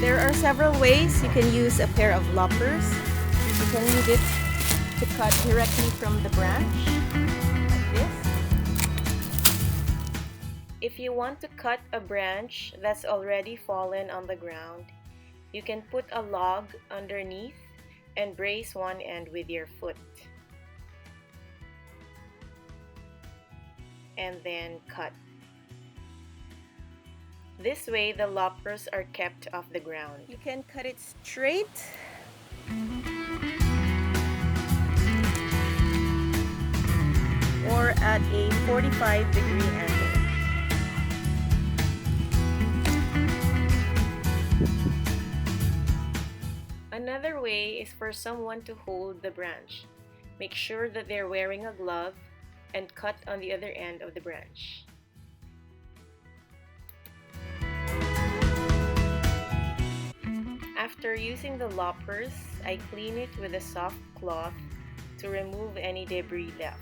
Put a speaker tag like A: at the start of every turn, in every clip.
A: There are several ways you can use a pair of loppers. You can use it to cut directly from the branch, like this. If you want to cut a branch that's already fallen on the ground, you can put a log underneath and brace one end with your foot. And then cut. This way, the loppers are kept off the ground. You can cut it straight or at a 45-degree angle. Another way is for someone to hold the branch. Make sure that they're wearing a glove and cut on the other end of the branch. After using the loppers, I clean it with a soft cloth to remove any debris left.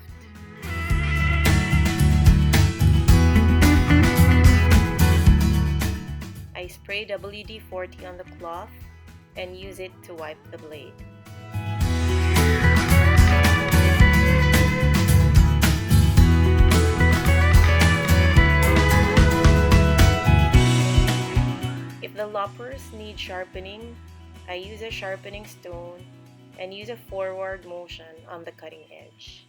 A: I spray WD-40 on the cloth and use it to wipe the blade. If the loppers need sharpening, I use a sharpening stone and use a forward motion on the cutting edge.